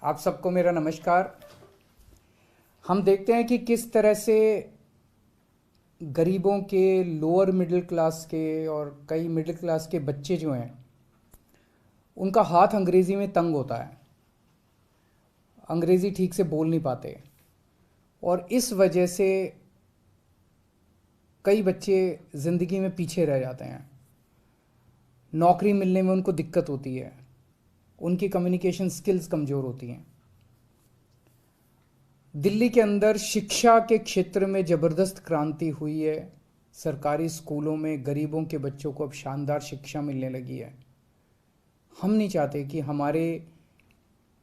आप सबको मेरा नमस्कार। हम देखते हैं कि किस तरह से गरीबों के, लोअर मिडिल क्लास के और कई मिडिल क्लास के बच्चे जो हैं उनका हाथ अंग्रेज़ी में तंग होता है, अंग्रेज़ी ठीक से बोल नहीं पाते और इस वजह से कई बच्चे ज़िंदगी में पीछे रह जाते हैं। नौकरी मिलने में उनको दिक्कत होती है, उनकी कम्युनिकेशन स्किल्स कमज़ोर होती हैं। दिल्ली के अंदर शिक्षा के क्षेत्र में ज़बरदस्त क्रांति हुई है। सरकारी स्कूलों में गरीबों के बच्चों को अब शानदार शिक्षा मिलने लगी है। हम नहीं चाहते कि हमारे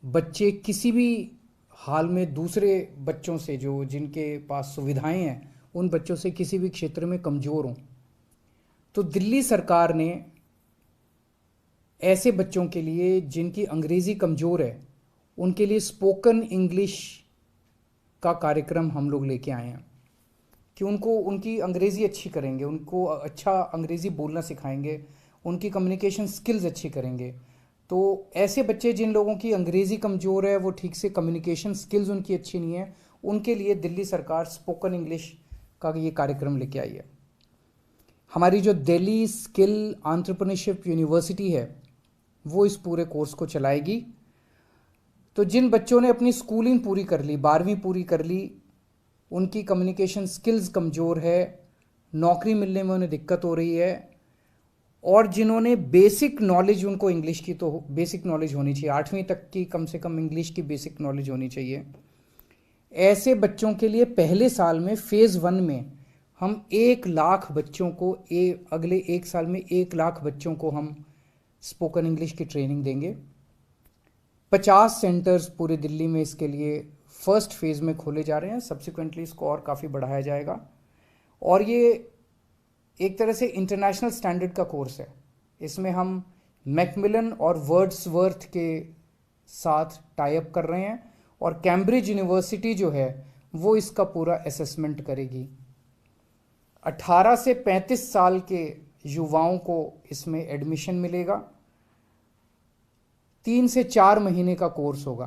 बच्चे किसी भी हाल में दूसरे बच्चों से, जो जिनके पास सुविधाएं हैं, उन बच्चों से किसी भी क्षेत्र में कमज़ोर हों। तो दिल्ली सरकार ने ऐसे बच्चों के लिए जिनकी अंग्रेज़ी कमज़ोर है, उनके लिए स्पोकन इंग्लिश का कार्यक्रम हम लोग लेके आए हैं कि उनको उनकी अंग्रेज़ी अच्छी करेंगे, उनको अच्छा अंग्रेज़ी बोलना सिखाएंगे, उनकी कम्युनिकेशन स्किल्स अच्छी करेंगे। तो ऐसे बच्चे जिन लोगों की अंग्रेज़ी कमज़ोर है, वो ठीक से कम्युनिकेशन स्किल्स उनकी अच्छी नहीं है, उनके लिए दिल्ली सरकार स्पोकन इंग्लिश का ये कार्यक्रम लेके आई है। हमारी जो दिल्ली स्किल एंटरप्रेन्योरशिप यूनिवर्सिटी है, वो इस पूरे कोर्स को चलाएगी। तो जिन बच्चों ने अपनी स्कूलिंग पूरी कर ली, 12वीं पूरी कर ली, उनकी कम्युनिकेशन स्किल्स कमज़ोर है, नौकरी मिलने में उन्हें दिक्कत हो रही है, और जिन्होंने बेसिक नॉलेज, उनको इंग्लिश की तो बेसिक नॉलेज होनी चाहिए, 8वीं तक की कम से कम इंग्लिश की बेसिक नॉलेज होनी चाहिए। ऐसे बच्चों के लिए पहले साल में फेज़ 1 में हम 1 लाख बच्चों को अगले 1 साल में 1 लाख बच्चों को हम स्पोकन इंग्लिश की ट्रेनिंग देंगे। 50 सेंटर्स पूरे दिल्ली में इसके लिए फर्स्ट फेज़ में खोले जा रहे हैं। सब्सिक्वेंटली इसको और काफ़ी बढ़ाया जाएगा और ये एक तरह से इंटरनेशनल स्टैंडर्ड का कोर्स है। इसमें हम मैकमिलन और वर्ड्सवर्थ के साथ टाई अप कर रहे हैं और कैम्ब्रिज यूनिवर्सिटी जो है वो इसका पूरा असेसमेंट करेगी। 18 से 35 साल के युवाओं को इसमें एडमिशन मिलेगा। 3 से 4 महीने का कोर्स होगा,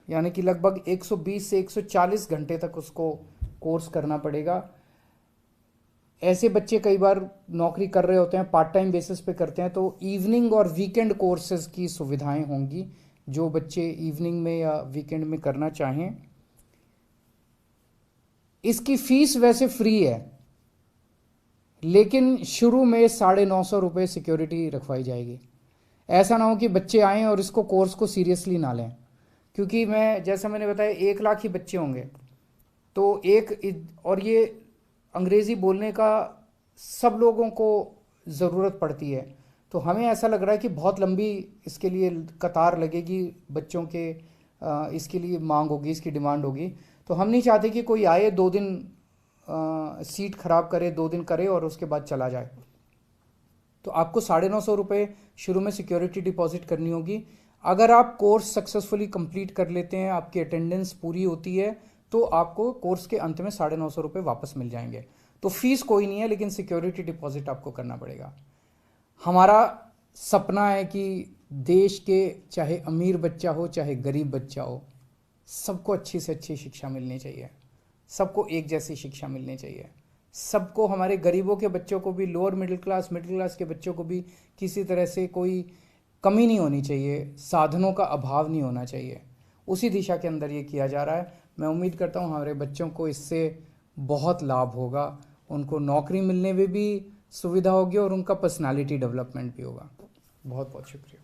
यानी कि लगभग 120 से 140 घंटे तक उसको कोर्स करना पड़ेगा। ऐसे बच्चे कई बार नौकरी कर रहे होते हैं, पार्ट टाइम बेसिस पे करते हैं, तो इवनिंग और वीकेंड कोर्सेज की सुविधाएं होंगी जो बच्चे इवनिंग में या वीकेंड में करना चाहें। इसकी फीस वैसे फ्री है, लेकिन शुरू में 950 रुपये सिक्योरिटी रखवाई जाएगी। ऐसा ना हो कि बच्चे आएँ और इसको कोर्स को सीरियसली ना लें, क्योंकि जैसा मैंने बताया 1 लाख ही बच्चे होंगे। तो और ये अंग्रेज़ी बोलने का सब लोगों को ज़रूरत पड़ती है, तो हमें ऐसा लग रहा है कि बहुत लंबी इसके लिए कतार लगेगी, बच्चों के इसके लिए मांग होगी, इसकी डिमांड होगी। तो हम नहीं चाहते कि कोई आए, 2 दिन सीट ख़राब करे, 2 दिन करे और उसके बाद चला जाए। तो आपको 950 रुपये शुरू में सिक्योरिटी डिपॉजिट करनी होगी। अगर आप कोर्स सक्सेसफुली कंप्लीट कर लेते हैं, आपकी अटेंडेंस पूरी होती है, तो आपको कोर्स के अंत में 950 रुपये वापस मिल जाएंगे। तो फीस कोई नहीं है, लेकिन सिक्योरिटी डिपॉजिट आपको करना पड़ेगा। हमारा सपना है कि देश के चाहे अमीर बच्चा हो चाहे गरीब बच्चा हो, सबको अच्छी से अच्छी शिक्षा मिलनी चाहिए, सबको एक जैसी शिक्षा मिलनी चाहिए। सबको, हमारे गरीबों के बच्चों को भी, लोअर मिडिल क्लास के बच्चों को भी किसी तरह से कोई कमी नहीं होनी चाहिए, साधनों का अभाव नहीं होना चाहिए। उसी दिशा के अंदर ये किया जा रहा है। मैं उम्मीद करता हूँ हमारे बच्चों को इससे बहुत लाभ होगा, उनको नौकरी मिलने में भी सुविधा होगी और उनका पर्सनालिटी डेवलपमेंट भी होगा। बहुत बहुत शुक्रिया।